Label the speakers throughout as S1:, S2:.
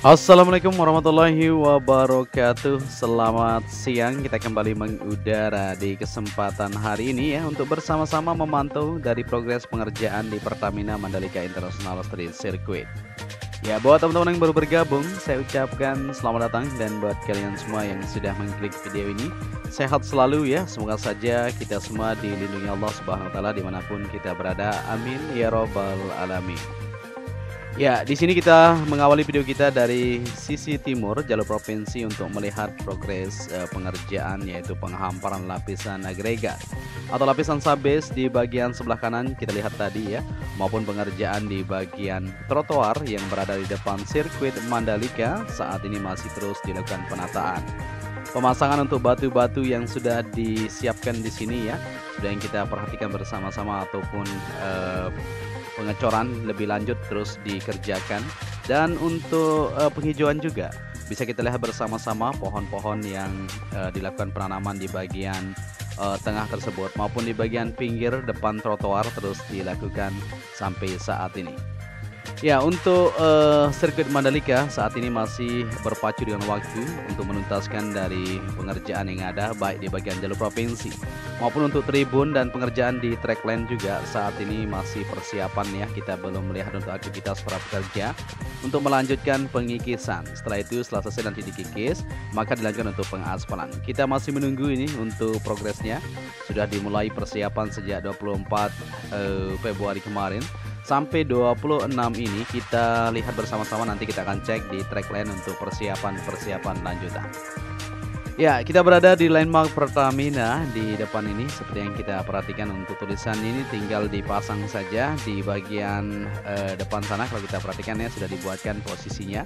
S1: Assalamualaikum warahmatullahi wabarakatuh. Selamat siang, kita kembali mengudara di kesempatan hari ini ya untuk bersama-sama memantau dari progres pengerjaan di Pertamina Mandalika International Street Circuit. Ya, buat teman-teman yang baru bergabung, saya ucapkan selamat datang, dan buat kalian semua yang sudah mengklik video ini, sehat selalu ya. Semoga saja kita semua dilindungi Allah Subhanahu wa taala dimanapun kita berada. Amin ya robbal alamin. Ya, di sini kita mengawali video kita dari sisi timur jalur provinsi untuk melihat progres pengerjaan, yaitu penghamparan lapisan agregat atau lapisan sabes di bagian sebelah kanan kita lihat tadi ya, maupun pengerjaan di bagian trotoar yang berada di depan sirkuit Mandalika saat ini masih terus dilakukan penataan. Pemasangan untuk batu-batu yang sudah disiapkan di sini ya, sudah yang kita perhatikan bersama-sama, ataupun pengecoran lebih lanjut terus dikerjakan. Dan untuk penghijauan juga bisa kita lihat bersama-sama pohon-pohon yang dilakukan penanaman di bagian tengah tersebut maupun di bagian pinggir depan trotoar terus dilakukan sampai saat ini. Ya, untuk sirkuit Mandalika saat ini masih berpacu dengan waktu untuk menuntaskan dari pengerjaan yang ada, baik di bagian jalur provinsi maupun untuk tribun dan pengerjaan di track lane juga saat ini masih persiapan ya. Kita belum melihat untuk aktivitas para pekerja untuk melanjutkan pengikisan. Setelah itu, setelah selesai nanti dikikis, maka dilanjutkan untuk pengaspalan. Kita masih menunggu ini untuk progresnya. Sudah dimulai persiapan sejak 24 Februari kemarin. Sampai 26 ini kita lihat bersama-sama, nanti kita akan cek di track lane untuk persiapan lanjutan. Ya, kita berada di landmark Pertamina di depan ini. Seperti yang kita perhatikan untuk tulisan ini tinggal dipasang saja di bagian depan sana. Kalau kita perhatikan ya, sudah dibuatkan posisinya.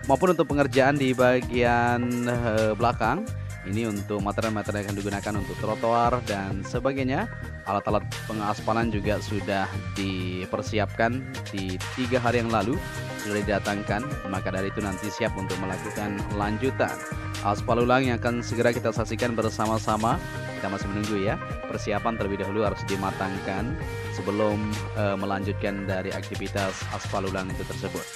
S1: Maupun untuk pengerjaan di bagian belakang. Ini untuk material-material yang akan digunakan untuk trotoar dan sebagainya. Alat-alat pengaspalan juga sudah dipersiapkan di 3 hari yang lalu, sudah didatangkan. Maka dari itu nanti siap untuk melakukan lanjutan aspal ulang yang akan segera kita saksikan bersama-sama. Kita masih menunggu ya, persiapan terlebih dahulu harus dimatangkan sebelum melanjutkan dari aktivitas aspal ulang itu tersebut.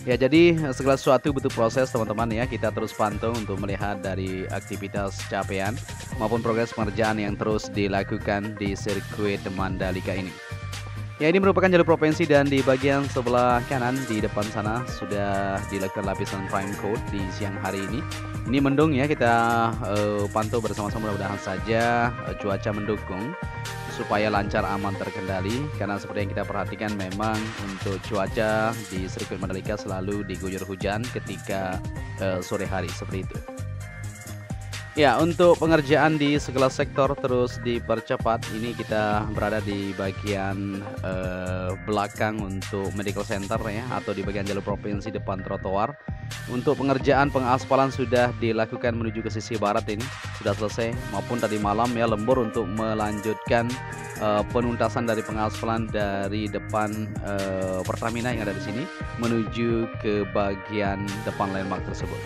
S1: Ya, jadi segala sesuatu butuh proses teman-teman ya. Kita terus pantau untuk melihat dari aktivitas capaian maupun progres pengerjaan yang terus dilakukan di sirkuit Mandalika ini. Ya, ini merupakan jalur provinsi, dan di bagian sebelah kanan di depan sana sudah dilakukan lapisan prime coat di siang hari ini. Ini mendung ya, kita pantau bersama-sama, mudah-mudahan saja cuaca mendukung supaya lancar, aman, terkendali. Karena seperti yang kita perhatikan, memang untuk cuaca di sirkuit Mandalika selalu diguyur hujan ketika sore hari seperti itu. Ya, untuk pengerjaan di segala sektor terus dipercepat. Ini kita berada di bagian belakang untuk medical center ya, atau di bagian jalur provinsi depan trotoar. Untuk pengerjaan pengaspalan sudah dilakukan menuju ke sisi barat, ini sudah selesai, maupun tadi malam ya lembur untuk melanjutkan penuntasan dari pengaspalan dari depan Pertamina yang ada di sini menuju ke bagian depan landmark tersebut.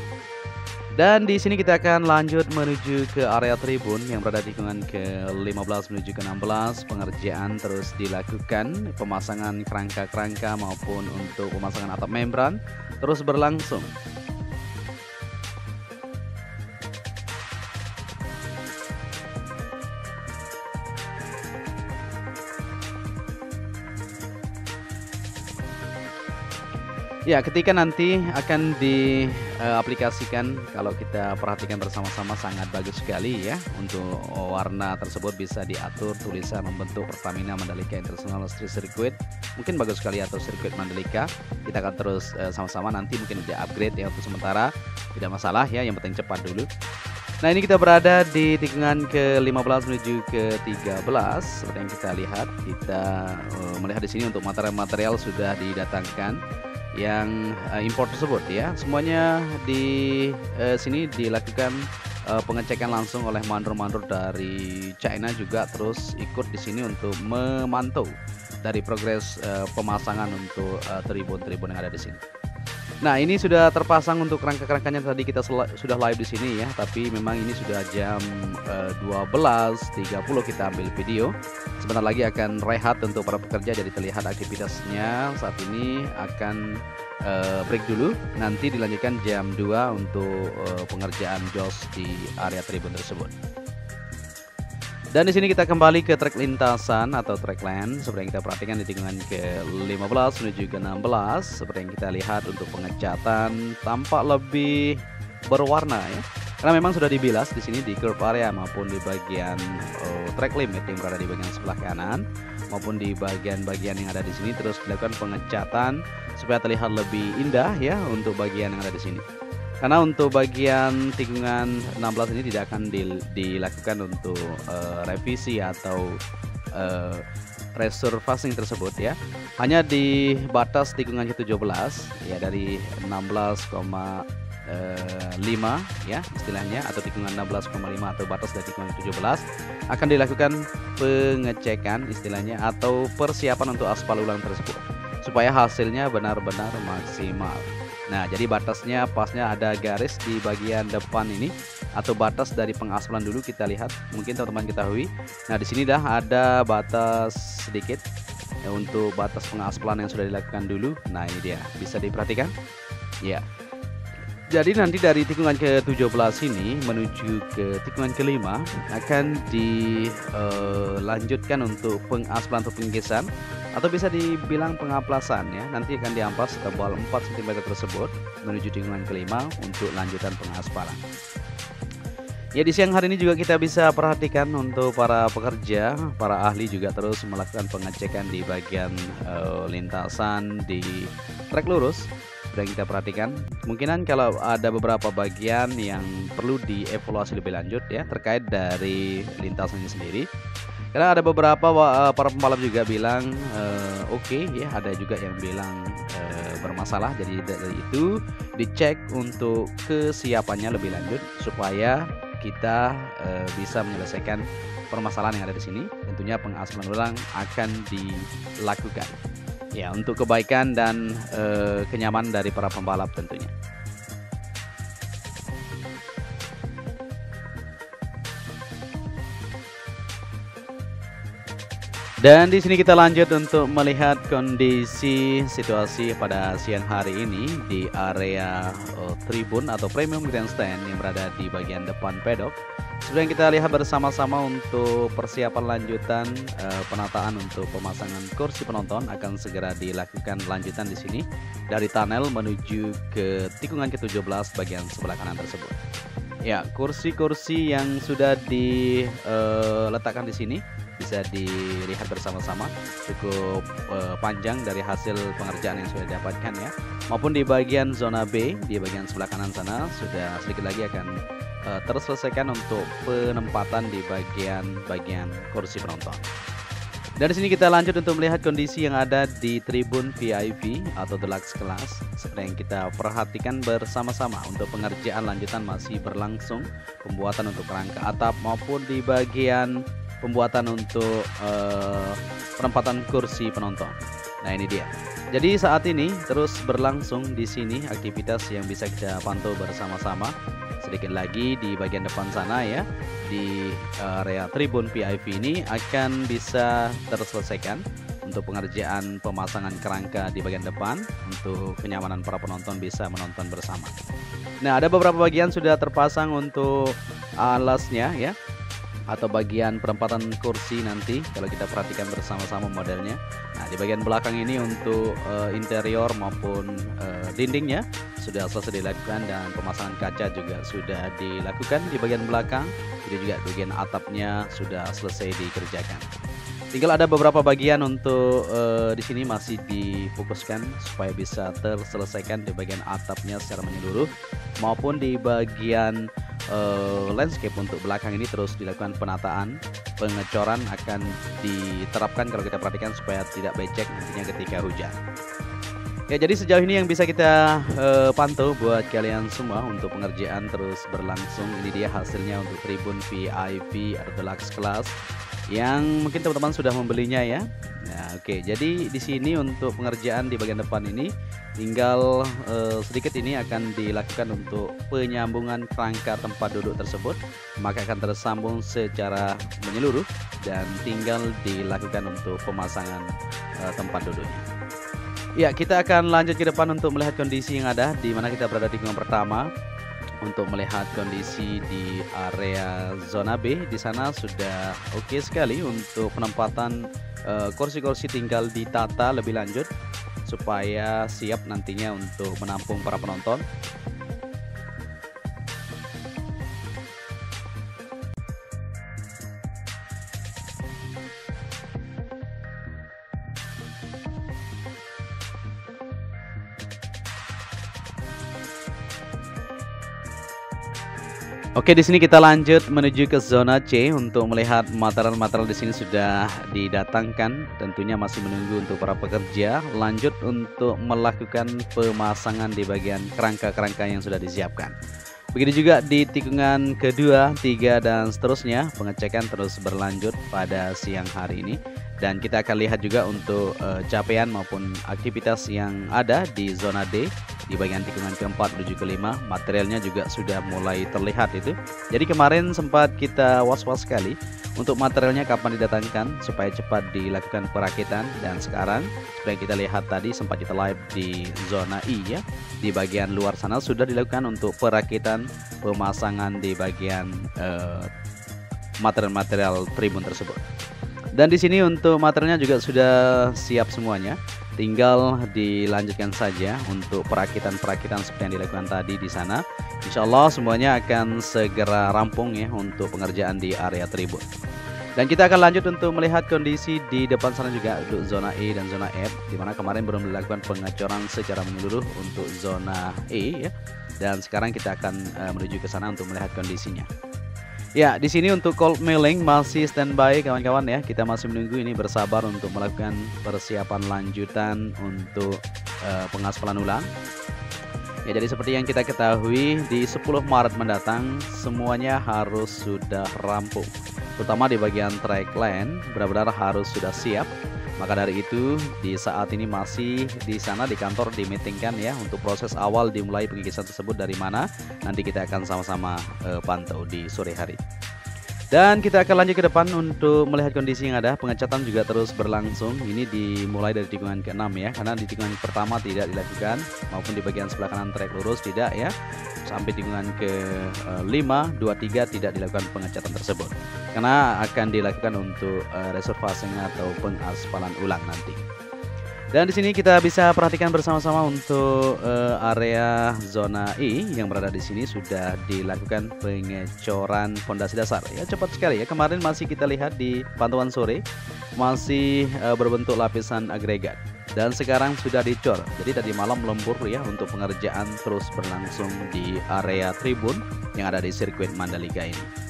S1: Dan di sini kita akan lanjut menuju ke area tribun yang berada di tikungan ke-15 menuju ke-16. Pengerjaan terus dilakukan, pemasangan kerangka-kerangka maupun untuk pemasangan atap membran terus berlangsung. Ya, ketika nanti akan diaplikasikan, kalau kita perhatikan bersama-sama sangat bagus sekali ya. Untuk warna tersebut bisa diatur tulisan membentuk Pertamina Mandalika International Street Circuit. Mungkin bagus sekali, atau sirkuit Mandalika. Kita akan terus sama-sama nanti mungkin di-upgrade ya, untuk sementara tidak masalah ya, yang penting cepat dulu. Nah, ini kita berada di tikungan ke-15 menuju ke-13. Seperti yang kita lihat, kita melihat di sini untuk material-material sudah didatangkan yang impor tersebut ya. Semuanya di sini dilakukan pengecekan langsung oleh mandor-mandor dari China, juga terus ikut di sini untuk memantau dari progres pemasangan untuk tribun-tribun yang ada di sini. Nah, ini sudah terpasang untuk kerangka-kerangkanya, tadi kita sudah live di sini ya, tapi memang ini sudah jam 12.30 kita ambil video. Sebentar lagi akan rehat untuk para pekerja, jadi terlihat aktivitasnya saat ini akan break dulu, nanti dilanjutkan jam 2 untuk pengerjaan jos di area tribun tersebut. Dan di sini kita kembali ke trek lintasan atau track land seperti yang kita perhatikan di tikungan ke-15 menuju ke-16. Seperti yang kita lihat untuk pengecatan tampak lebih berwarna ya. Karena memang sudah dibilas di sini di curve area maupun di bagian track limit yang berada di bagian sebelah kanan maupun di bagian-bagian yang ada di sini terus dilakukan pengecatan supaya terlihat lebih indah ya untuk bagian yang ada di sini. Karena untuk bagian tikungan 16 ini tidak akan dilakukan untuk revisi atau resurfacing tersebut ya. Hanya di batas tikungan ke-17 ya dari 16,5 ya istilahnya atau tikungan 16,5 atau batas dari tikungan ke-17 akan dilakukan pengecekan istilahnya atau persiapan untuk aspal ulang tersebut supaya hasilnya benar-benar maksimal. Nah, jadi batasnya pasnya ada garis di bagian depan ini atau batas dari pengaspalan dulu kita lihat, mungkin teman-teman ketahui. Nah, di sini dah ada batas sedikit ya, untuk batas pengaspalan yang sudah dilakukan dulu. Nah, ini dia, bisa diperhatikan. Ya. Jadi nanti dari tikungan ke-17 ini menuju ke tikungan ke-5 akan dilanjutkan untuk pengaspalan atau penggesan atau bisa dibilang pengaplasan ya. Nanti akan diamplas setebal 4 cm tersebut menuju tikungan ke-5 untuk lanjutan pengaspalan. Ya, di siang hari ini juga kita bisa perhatikan untuk para pekerja, para ahli juga terus melakukan pengecekan di bagian lintasan di trek lurus. Sudah kita perhatikan, kemungkinan kalau ada beberapa bagian yang perlu dievaluasi lebih lanjut ya terkait dari lintasannya sendiri. Karena ada beberapa para pembalap juga bilang oke ya, ada juga yang bilang bermasalah. Jadi dari itu dicek untuk kesiapannya lebih lanjut supaya kita bisa menyelesaikan permasalahan yang ada di sini. Tentunya pengaspalan ulang akan dilakukan ya untuk kebaikan dan kenyamanan dari para pembalap tentunya. Dan di sini kita lanjut untuk melihat kondisi situasi pada siang hari ini di area tribun atau premium grandstand yang berada di bagian depan pedok. Seperti yang kita lihat bersama-sama untuk persiapan lanjutan penataan untuk pemasangan kursi penonton akan segera dilakukan lanjutan di sini dari tunnel menuju ke tikungan ke-17 bagian sebelah kanan tersebut. Ya, kursi-kursi yang sudah diletakkan di sini bisa dilihat bersama-sama cukup panjang dari hasil pengerjaan yang sudah didapatkan ya, maupun di bagian zona B di bagian sebelah kanan sana sudah sedikit lagi akan terselesaikan untuk penempatan di bagian kursi penonton. Dari sini kita lanjut untuk melihat kondisi yang ada di tribun VIP atau deluxe class. Seperti yang kita perhatikan bersama-sama untuk pengerjaan lanjutan masih berlangsung, pembuatan untuk kerangka atap maupun di bagian pembuatan untuk penempatan kursi penonton. Nah, ini dia. Jadi saat ini terus berlangsung di sini aktivitas yang bisa kita pantau bersama-sama. Sedikit lagi di bagian depan sana ya, di area tribun VIP ini akan bisa terselesaikan untuk pengerjaan pemasangan kerangka di bagian depan untuk kenyamanan para penonton bisa menonton bersama. Nah, ada beberapa bagian sudah terpasang untuk alasnya ya, atau bagian penempatan kursi nanti kalau kita perhatikan bersama-sama modelnya. Nah, di bagian belakang ini untuk interior maupun dindingnya sudah selesai dilakukan dan pemasangan kaca juga sudah dilakukan di bagian belakang. Jadi juga bagian atapnya sudah selesai dikerjakan. Tinggal ada beberapa bagian untuk di sini masih difokuskan supaya bisa terselesaikan di bagian atapnya secara menyeluruh maupun di bagian landscape untuk belakang ini terus dilakukan penataan. Pengecoran akan diterapkan kalau kita perhatikan supaya tidak becek nantinya ketika hujan. Ya, jadi sejauh ini yang bisa kita pantau buat kalian semua untuk pengerjaan terus berlangsung. Ini dia hasilnya untuk tribun VIP atau deluxe class yang mungkin teman-teman sudah membelinya ya. Nah, oke. Jadi di sini untuk pengerjaan di bagian depan ini tinggal sedikit ini akan dilakukan untuk penyambungan kerangka tempat duduk tersebut, maka akan tersambung secara menyeluruh dan tinggal dilakukan untuk pemasangan tempat duduknya. Ya, kita akan lanjut ke depan untuk melihat kondisi yang ada di mana kita berada di tikungan pertama. Untuk melihat kondisi di area zona B, di sana sudah oke sekali untuk penempatan kursi-kursi, tinggal ditata lebih lanjut supaya siap nantinya untuk menampung para penonton. Oke, di sini kita lanjut menuju ke zona C untuk melihat material-material di sini sudah didatangkan. Tentunya masih menunggu untuk para pekerja lanjut untuk melakukan pemasangan di bagian kerangka-kerangka yang sudah disiapkan. Begitu juga di tikungan kedua, 3 dan seterusnya, pengecekan terus berlanjut pada siang hari ini. Dan kita akan lihat juga untuk capaian maupun aktivitas yang ada di zona D. Di bagian tikungan keempat menuju kelima, materialnya juga sudah mulai terlihat itu. Jadi kemarin sempat kita was-was sekali untuk materialnya kapan didatangkan supaya cepat dilakukan perakitan. Dan sekarang seperti yang kita lihat tadi sempat kita live di zona I ya, di bagian luar sana sudah dilakukan untuk perakitan pemasangan di bagian material-material tribun tersebut. Dan di sini untuk materialnya juga sudah siap semuanya. Tinggal dilanjutkan saja untuk perakitan-perakitan seperti yang dilakukan tadi di sana. Insya Allah semuanya akan segera rampung ya untuk pengerjaan di area tribun. Dan kita akan lanjut untuk melihat kondisi di depan sana juga untuk zona E dan zona F, di mana kemarin belum dilakukan pengecoran secara menyeluruh untuk zona E ya. Dan sekarang kita akan menuju ke sana untuk melihat kondisinya. Ya, di sini untuk cold milling masih standby kawan-kawan ya. Kita masih menunggu ini, bersabar untuk melakukan persiapan lanjutan untuk pengaspalan ulang. Ya, jadi seperti yang kita ketahui di 10 Maret mendatang semuanya harus sudah rampung. Terutama di bagian track lane benar-benar harus sudah siap. Maka dari itu di saat ini masih di sana di kantor dimeetingkan ya untuk proses awal dimulai pengikisan tersebut dari mana nanti kita akan sama-sama pantau di sore hari. Dan kita akan lanjut ke depan untuk melihat kondisi yang ada. Pengecatan juga terus berlangsung. Ini dimulai dari tikungan ke-6 ya, karena di tikungan pertama tidak dilakukan, maupun di bagian sebelah kanan trek lurus tidak ya. Sampai tikungan ke-5, 2, 3 tidak dilakukan pengecatan tersebut, karena akan dilakukan untuk reservasi atau pengaspalan ulang nanti. Dan di sini kita bisa perhatikan bersama-sama untuk area zona I yang berada di sini sudah dilakukan pengecoran fondasi dasar. Ya, cepat sekali ya. Kemarin masih kita lihat di pantauan sore masih berbentuk lapisan agregat. Dan sekarang sudah dicor. Jadi tadi malam lembur ya untuk pengerjaan terus berlangsung di area tribun yang ada di sirkuit Mandalika ini.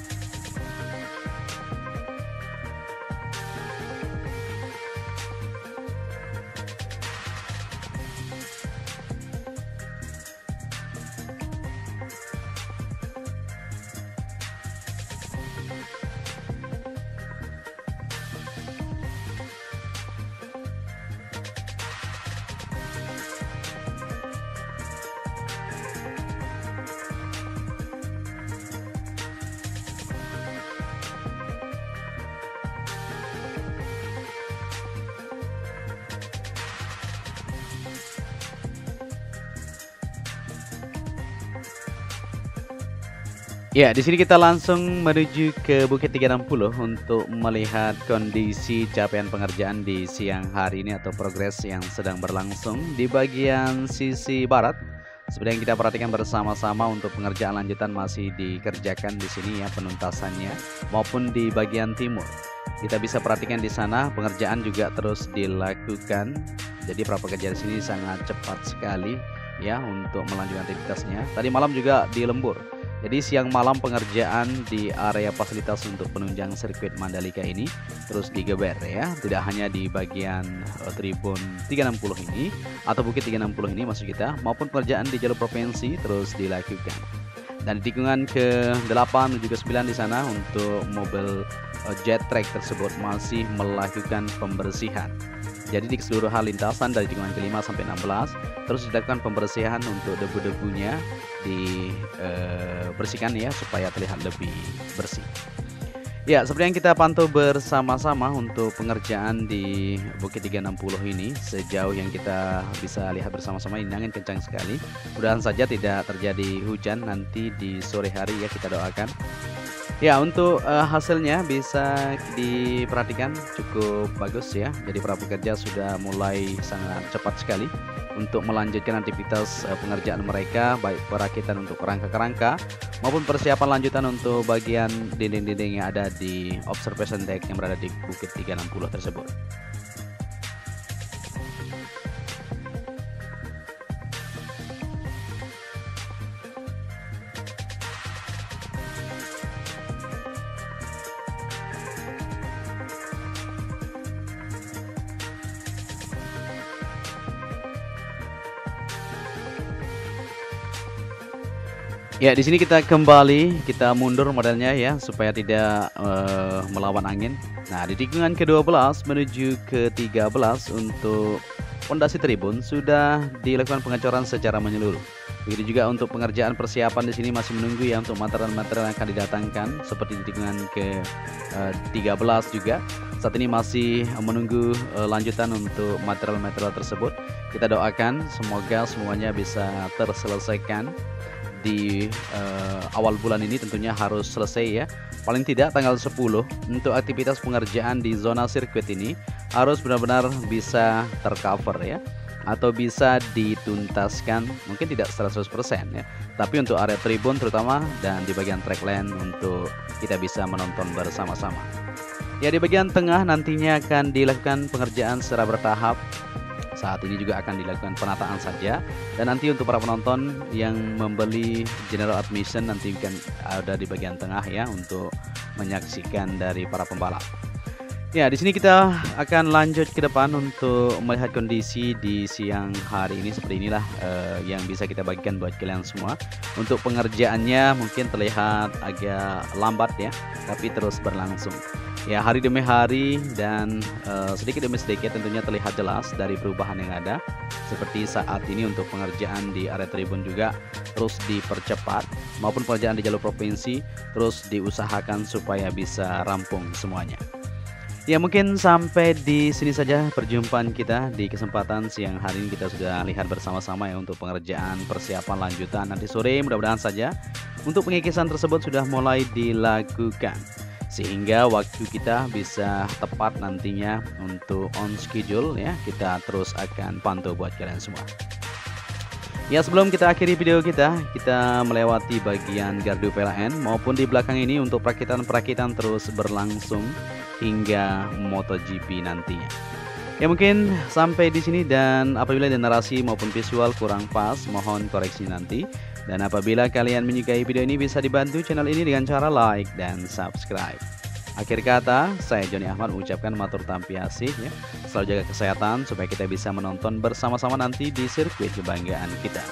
S1: Ya, di sini kita langsung menuju ke Bukit 360 untuk melihat kondisi capaian pengerjaan di siang hari ini atau progres yang sedang berlangsung di bagian sisi barat. Seperti yang kita perhatikan bersama-sama untuk pengerjaan lanjutan masih dikerjakan di sini ya, penuntasannya maupun di bagian timur. Kita bisa perhatikan di sana pengerjaan juga terus dilakukan. Jadi para pekerja di sini sangat cepat sekali ya untuk melanjutkan aktivitasnya. Tadi malam juga di lembur. Jadi siang malam pengerjaan di area fasilitas untuk penunjang sirkuit Mandalika ini terus digeber ya. Tidak hanya di bagian tribun 360 ini atau Bukit 360 ini maksud kita, maupun pengerjaan di jalur provinsi terus dilakukan. Dan di tikungan ke-8 dan juga 9 di sana untuk mobil jet track tersebut masih melakukan pembersihan. Jadi di keseluruhan lintasan dari tikungan ke-5 sampai 16 terus dilakukan pembersihan untuk debu-debunya dibersihkan ya supaya terlihat lebih bersih. Ya, seperti yang kita pantau bersama-sama untuk pengerjaan di Bukit 360 ini, sejauh yang kita bisa lihat bersama-sama ini angin kencang sekali. Mudahan saja tidak terjadi hujan nanti di sore hari ya, kita doakan. Ya, untuk hasilnya bisa diperhatikan cukup bagus ya. Jadi para pekerja sudah mulai sangat cepat sekali untuk melanjutkan aktivitas pengerjaan mereka, baik perakitan untuk kerangka-kerangka maupun persiapan lanjutan untuk bagian dinding-dinding yang ada di observation deck yang berada di Bukit 360 tersebut. Ya, di sini kita kembali, kita mundur modelnya ya, supaya tidak melawan angin. Nah, di tikungan ke-12 menuju ke-13 untuk pondasi tribun sudah dilakukan pengecoran secara menyeluruh. Begitu juga untuk pengerjaan persiapan di sini masih menunggu ya untuk material-material yang akan didatangkan seperti di tikungan ke-13 juga. Saat ini masih menunggu lanjutan untuk material-material tersebut. Kita doakan semoga semuanya bisa terselesaikan di awal bulan ini, tentunya harus selesai ya. Paling tidak tanggal 10 untuk aktivitas pengerjaan di zona sirkuit ini harus benar-benar bisa tercover ya, atau bisa dituntaskan, mungkin tidak 100% ya, tapi untuk area tribun terutama dan di bagian track lane untuk kita bisa menonton bersama-sama. Ya, di bagian tengah nantinya akan dilakukan pengerjaan secara bertahap. Saat ini juga akan dilakukan penataan saja, dan nanti untuk para penonton yang membeli general admission nanti akan ada di bagian tengah ya untuk menyaksikan dari para pembalap. Ya, di sini kita akan lanjut ke depan untuk melihat kondisi di siang hari ini. Seperti inilah yang bisa kita bagikan buat kalian semua. Untuk pengerjaannya mungkin terlihat agak lambat ya, tapi terus berlangsung. Ya, hari demi hari dan sedikit demi sedikit tentunya terlihat jelas dari perubahan yang ada. Seperti saat ini untuk pengerjaan di area tribun juga terus dipercepat, maupun pengerjaan di jalur provinsi terus diusahakan supaya bisa rampung semuanya. Ya, mungkin sampai di sini saja perjumpaan kita di kesempatan siang hari ini. Kita sudah lihat bersama-sama ya untuk pengerjaan persiapan lanjutan nanti sore. Mudah-mudahan saja untuk pengikisan tersebut sudah mulai dilakukan, sehingga waktu kita bisa tepat nantinya untuk on schedule ya. Kita terus akan pantau buat kalian semua. Ya, sebelum kita akhiri video kita melewati bagian gardu PLN maupun di belakang ini untuk perakitan-perakitan terus berlangsung hingga MotoGP nantinya. Ya, mungkin sampai di sini, dan apabila ada narasi maupun visual kurang pas mohon koreksi nanti. Dan apabila kalian menyukai video ini bisa dibantu channel ini dengan cara like dan subscribe. Akhir kata, saya Joni Ahmad mengucapkan matur tampiasih ya. Selalu jaga kesehatan supaya kita bisa menonton bersama-sama nanti di sirkuit kebanggaan kita.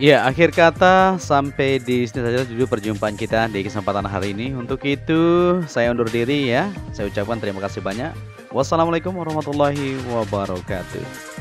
S1: Ya, akhir kata sampai di sini saja dulu perjumpaan kita di kesempatan hari ini. Untuk itu saya undur diri ya. Saya ucapkan terima kasih banyak. Wassalamualaikum warahmatullahi wabarakatuh.